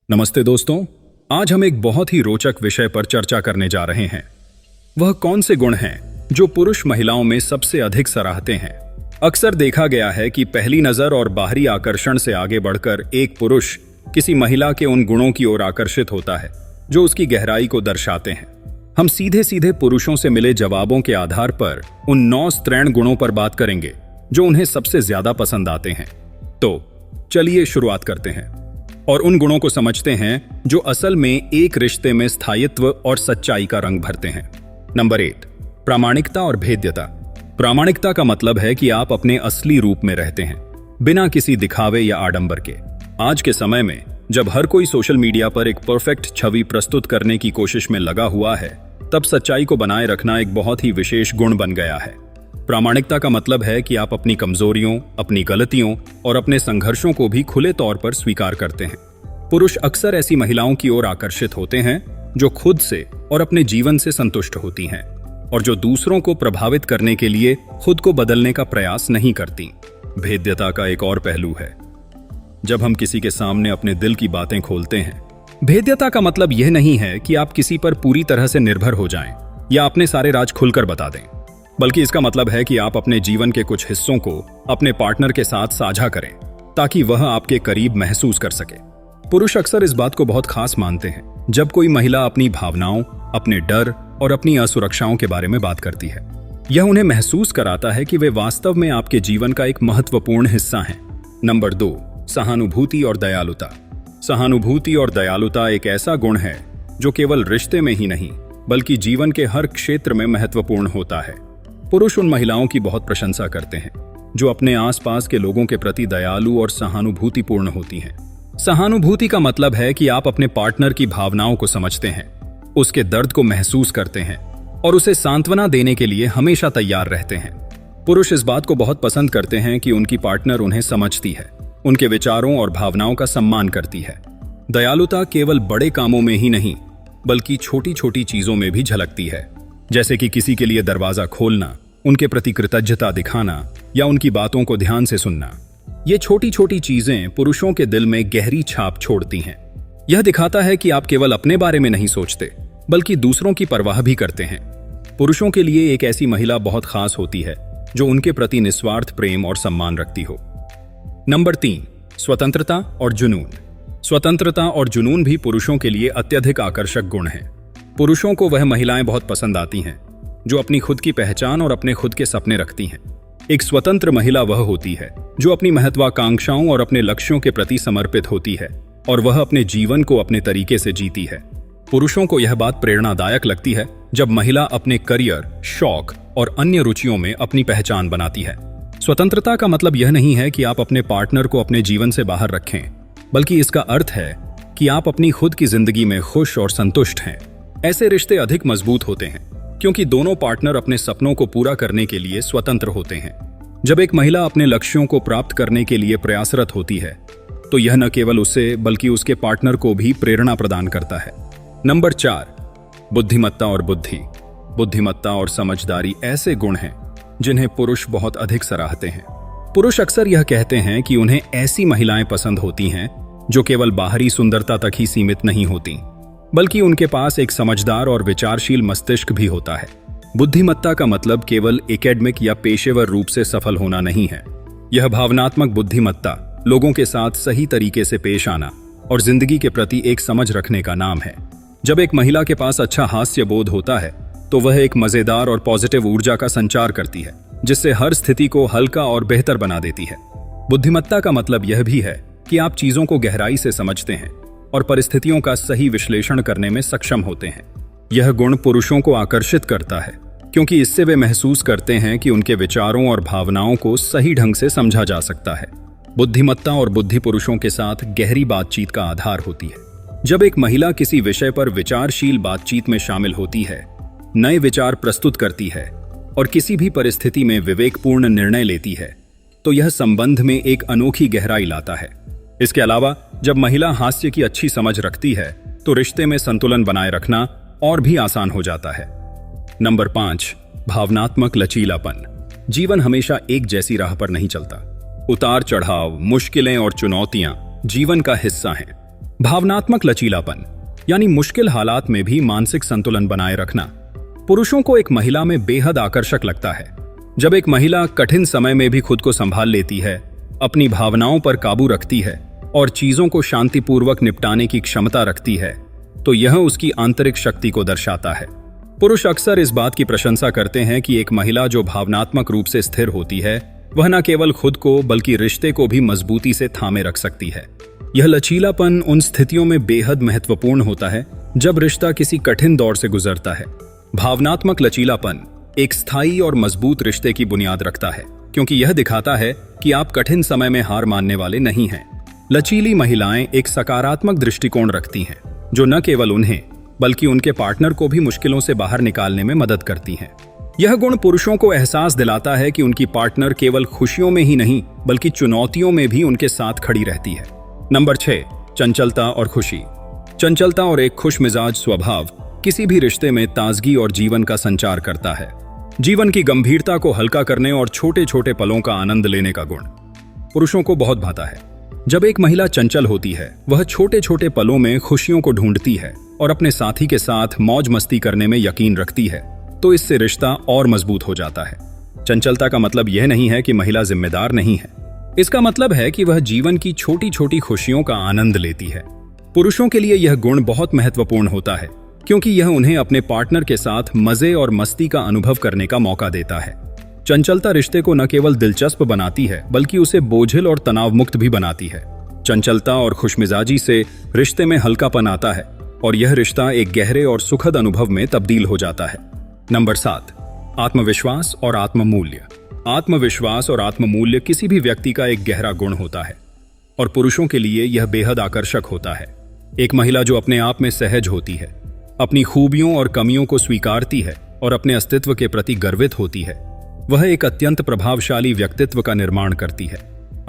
नमस्ते दोस्तों। आज हम एक बहुत ही रोचक विषय पर चर्चा करने जा रहे हैं। वह कौन से गुण हैं जो पुरुष महिलाओं में सबसे अधिक सराहते हैं। अक्सर देखा गया है कि पहली नजर और बाहरी आकर्षण से आगे बढ़कर एक पुरुष किसी महिला के उन गुणों की ओर आकर्षित होता है जो उसकी गहराई को दर्शाते हैं। हम सीधे सीधे पुरुषों से मिले जवाबों के आधार पर उन 9 स्त्रैण गुणों पर बात करेंगे जो उन्हें सबसे ज्यादा पसंद आते हैं। तो चलिए शुरुआत करते हैं और उन गुणों को समझते हैं जो असल में एक रिश्ते में स्थायित्व और सच्चाई का रंग भरते हैं। नंबर 8, प्रामाणिकता और भेद्यता। प्रामाणिकता का मतलब है कि आप अपने असली रूप में रहते हैं, बिना किसी दिखावे या आडंबर के। आज के समय में जब हर कोई सोशल मीडिया पर एक परफेक्ट छवि प्रस्तुत करने की कोशिश में लगा हुआ है, तब सच्चाई को बनाए रखना एक बहुत ही विशेष गुण बन गया है। प्रामाणिकता का मतलब है कि आप अपनी कमजोरियों, अपनी गलतियों और अपने संघर्षों को भी खुले तौर पर स्वीकार करते हैं। पुरुष अक्सर ऐसी महिलाओं की ओर आकर्षित होते हैं जो खुद से और अपने जीवन से संतुष्ट होती हैं और जो दूसरों को प्रभावित करने के लिए खुद को बदलने का प्रयास नहीं करती। भेद्यता का एक और पहलू है जब हम किसी के सामने अपने दिल की बातें खोलते हैं। भेद्यता का मतलब यह नहीं है कि आप किसी पर पूरी तरह से निर्भर हो जाएं या अपने सारे राज खुलकर बता दें, बल्कि इसका मतलब है कि आप अपने जीवन के कुछ हिस्सों को अपने पार्टनर के साथ साझा करें ताकि वह आपके करीब महसूस कर सके। पुरुष अक्सर इस बात को बहुत खास मानते हैं जब कोई महिला अपनी भावनाओं, अपने डर और अपनी असुरक्षाओं के बारे में बात करती है। यह उन्हें महसूस कराता है कि वे वास्तव में आपके जीवन का एक महत्वपूर्ण हिस्सा हैं। नंबर 2, सहानुभूति और दयालुता। सहानुभूति और दयालुता एक ऐसा गुण है जो केवल रिश्ते में ही नहीं बल्कि जीवन के हर क्षेत्र में महत्वपूर्ण होता है। पुरुष उन महिलाओं की बहुत प्रशंसा करते हैं जो अपने आसपास के लोगों के प्रति दयालु और सहानुभूतिपूर्ण होती हैं। सहानुभूति का मतलब है कि आप अपने पार्टनर की भावनाओं को समझते हैं, उसके दर्द को महसूस करते हैं और उसे सांत्वना देने के लिए हमेशा तैयार रहते हैं। पुरुष इस बात को बहुत पसंद करते हैं कि उनकी पार्टनर उन्हें समझती है, उनके विचारों और भावनाओं का सम्मान करती है। दयालुता केवल बड़े कामों में ही नहीं बल्कि छोटी छोटी चीजों में भी झलकती है, जैसे कि किसी के लिए दरवाजा खोलना, उनके प्रति कृतज्ञता दिखाना या उनकी बातों को ध्यान से सुनना। ये छोटी छोटी चीजें पुरुषों के दिल में गहरी छाप छोड़ती हैं। यह दिखाता है कि आप केवल अपने बारे में नहीं सोचते बल्कि दूसरों की परवाह भी करते हैं। पुरुषों के लिए एक ऐसी महिला बहुत खास होती है जो उनके प्रति निस्वार्थ प्रेम और सम्मान रखती हो। नंबर 3, स्वतंत्रता और जुनून। स्वतंत्रता और जुनून भी पुरुषों के लिए अत्यधिक आकर्षक गुण हैं। पुरुषों को वह महिलाएं बहुत पसंद आती हैं जो अपनी खुद की पहचान और अपने खुद के सपने रखती हैं। एक स्वतंत्र महिला वह होती है जो अपनी महत्वाकांक्षाओं और अपने लक्ष्यों के प्रति समर्पित होती है और वह अपने जीवन को अपने तरीके से जीती है। पुरुषों को यह बात प्रेरणादायक लगती है जब महिला अपने करियर, शौक और अन्य रुचियों में अपनी पहचान बनाती है। स्वतंत्रता का मतलब यह नहीं है कि आप अपने पार्टनर को अपने जीवन से बाहर रखें, बल्कि इसका अर्थ है कि आप अपनी खुद की जिंदगी में खुश और संतुष्ट हैं। ऐसे रिश्ते अधिक मजबूत होते हैं क्योंकि दोनों पार्टनर अपने सपनों को पूरा करने के लिए स्वतंत्र होते हैं। जब एक महिला अपने लक्ष्यों को प्राप्त करने के लिए प्रयासरत होती है तो यह न केवल उसे बल्कि उसके पार्टनर को भी प्रेरणा प्रदान करता है। नंबर 4, बुद्धिमत्ता और बुद्धि। बुद्धिमत्ता और समझदारी ऐसे गुण हैं जिन्हें पुरुष बहुत अधिक सराहते हैं। पुरुष अक्सर यह कहते हैं कि उन्हें ऐसी महिलाएं पसंद होती हैं जो केवल बाहरी सुंदरता तक ही सीमित नहीं होती बल्कि उनके पास एक समझदार और विचारशील मस्तिष्क भी होता है। बुद्धिमत्ता का मतलब केवल एकेडमिक या पेशेवर रूप से सफल होना नहीं है। यह भावनात्मक बुद्धिमत्ता, लोगों के साथ सही तरीके से पेश आना और जिंदगी के प्रति एक समझ रखने का नाम है। जब एक महिला के पास अच्छा हास्य बोध होता है तो वह एक मजेदार और पॉजिटिव ऊर्जा का संचार करती है जिससे हर स्थिति को हल्का और बेहतर बना देती है। बुद्धिमत्ता का मतलब यह भी है कि आप चीजों को गहराई से समझते हैं और परिस्थितियों का सही विश्लेषण करने में सक्षम होते हैं। यह गुण पुरुषों को आकर्षित करता है क्योंकि इससे वे महसूस करते हैं कि उनके विचारों और भावनाओं को सही ढंग से समझा जा सकता है। बुद्धिमत्ता और बुद्धि पुरुषों के साथ गहरी बातचीत का आधार होती है। जब एक महिला किसी विषय पर विचारशील बातचीत में शामिल होती है, नए विचार प्रस्तुत करती है और किसी भी परिस्थिति में विवेकपूर्ण निर्णय लेती है, तो यह संबंध में एक अनोखी गहराई लाता है। इसके अलावा जब महिला हास्य की अच्छी समझ रखती है तो रिश्ते में संतुलन बनाए रखना और भी आसान हो जाता है। नंबर 5, भावनात्मक लचीलापन। जीवन हमेशा एक जैसी राह पर नहीं चलता। उतार चढ़ाव, मुश्किलें और चुनौतियां जीवन का हिस्सा हैं। भावनात्मक लचीलापन यानी मुश्किल हालात में भी मानसिक संतुलन बनाए रखना पुरुषों को एक महिला में बेहद आकर्षक लगता है। जब एक महिला कठिन समय में भी खुद को संभाल लेती है, अपनी भावनाओं पर काबू रखती है और चीजों को शांतिपूर्वक निपटाने की क्षमता रखती है, तो यह उसकी आंतरिक शक्ति को दर्शाता है। पुरुष अक्सर इस बात की प्रशंसा करते हैं कि एक महिला जो भावनात्मक रूप से स्थिर होती है, वह न केवल खुद को बल्कि रिश्ते को भी मजबूती से थामे रख सकती है। यह लचीलापन उन स्थितियों में बेहद महत्वपूर्ण होता है जब रिश्ता किसी कठिन दौर से गुजरता है। भावनात्मक लचीलापन एक स्थायी और मजबूत रिश्ते की बुनियाद रखता है, क्योंकि यह दिखाता है कि आप कठिन समय में हार मानने वाले नहीं हैं। लचीली महिलाएं एक सकारात्मक दृष्टिकोण रखती हैं, जो न केवल उन्हें बल्कि उनके पार्टनर को भी मुश्किलों से बाहर निकालने में मदद करती हैं। यह गुण पुरुषों को एहसास दिलाता है कि उनकी पार्टनर केवल खुशियों में ही नहीं बल्कि चुनौतियों में भी उनके साथ खड़ी रहती है। नंबर 6, चंचलता और खुशी। चंचलता और एक खुश मिजाज स्वभाव किसी भी रिश्ते में ताजगी और जीवन का संचार करता है। जीवन की गंभीरता को हल्का करने और छोटे छोटे पलों का आनंद लेने का गुण पुरुषों को बहुत भाता है। जब एक महिला चंचल होती है, वह छोटे छोटे पलों में खुशियों को ढूंढती है और अपने साथी के साथ मौज मस्ती करने में यकीन रखती है, तो इससे रिश्ता और मजबूत हो जाता है। चंचलता का मतलब यह नहीं है कि महिला जिम्मेदार नहीं है। इसका मतलब है कि वह जीवन की छोटी छोटी खुशियों का आनंद लेती है। पुरुषों के लिए यह गुण बहुत महत्वपूर्ण होता है, क्योंकि यह उन्हें अपने पार्टनर के साथ मजे और मस्ती का अनुभव करने का मौका देता है। चंचलता रिश्ते को न केवल दिलचस्प बनाती है बल्कि उसे बोझिल और तनाव मुक्त भी बनाती है। चंचलता और खुशमिजाजी से रिश्ते में हल्कापन आता है और यह रिश्ता एक गहरे और सुखद अनुभव में तब्दील हो जाता है। नंबर 7, आत्मविश्वास और आत्ममूल्य। आत्मविश्वास और आत्ममूल्य किसी भी व्यक्ति का एक गहरा गुण होता है और पुरुषों के लिए यह बेहद आकर्षक होता है। एक महिला जो अपने आप में सहज होती है, अपनी खूबियों और कमियों को स्वीकारती है और अपने अस्तित्व के प्रति गर्वित होती है, वह एक अत्यंत प्रभावशाली व्यक्तित्व का निर्माण करती है।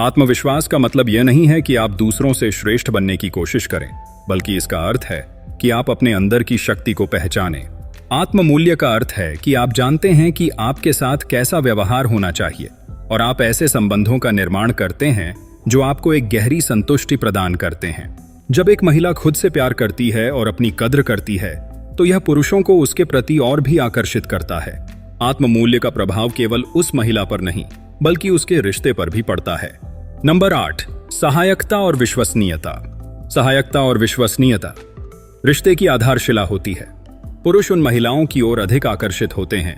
आत्मविश्वास का मतलब यह नहीं है कि आप दूसरों से श्रेष्ठ बनने की कोशिश करें, बल्कि इसका अर्थ है कि आप अपने अंदर की शक्ति को पहचानें। आत्ममूल्य का अर्थ है कि आप जानते हैं कि आपके साथ कैसा व्यवहार होना चाहिए और आप ऐसे संबंधों का निर्माण करते हैं जो आपको एक गहरी संतुष्टि प्रदान करते हैं। जब एक महिला खुद से प्यार करती है और अपनी कद्र करती है, तो यह पुरुषों को उसके प्रति और भी आकर्षित करता है। आत्ममूल्य का प्रभाव केवल उस महिला पर नहीं बल्कि उसके रिश्ते पर भी पड़ता है। नंबर 8, सहायकता और विश्वसनीयता। सहायकता और विश्वसनीयता रिश्ते की आधारशिला होती है। पुरुष उन महिलाओं की ओर अधिक आकर्षित होते हैं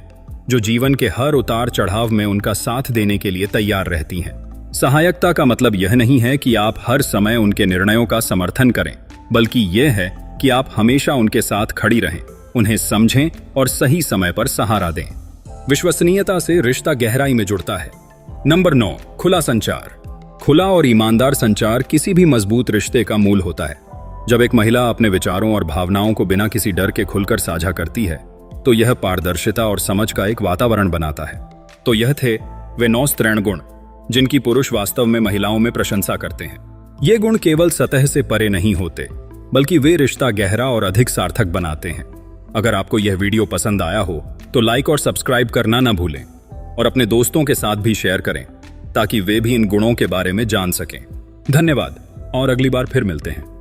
जो जीवन के हर उतार चढ़ाव में उनका साथ देने के लिए तैयार रहती हैं। सहायकता का मतलब यह नहीं है कि आप हर समय उनके निर्णयों का समर्थन करें, बल्कि यह है कि आप हमेशा उनके साथ खड़ी रहें, उन्हें समझें और सही समय पर सहारा दें। विश्वसनीयता से रिश्ता गहराई में जुड़ता है। नंबर 9, खुला संचार। खुला और ईमानदार संचार किसी भी मजबूत रिश्ते का मूल होता है। जब एक महिला अपने विचारों और भावनाओं को बिना किसी डर के खुलकर साझा करती है, तो यह पारदर्शिता और समझ का एक वातावरण बनाता है। तो यह थे वे 9 स्त्रीण गुण जिनकी पुरुष वास्तव में महिलाओं में प्रशंसा करते हैं। ये गुण केवल सतह से परे नहीं होते, बल्कि वे रिश्ता गहरा और अधिक सार्थक बनाते हैं। अगर आपको यह वीडियो पसंद आया हो तो लाइक और सब्सक्राइब करना ना भूलें और अपने दोस्तों के साथ भी शेयर करें ताकि वे भी इन गुणों के बारे में जान सकें। धन्यवाद और अगली बार फिर मिलते हैं।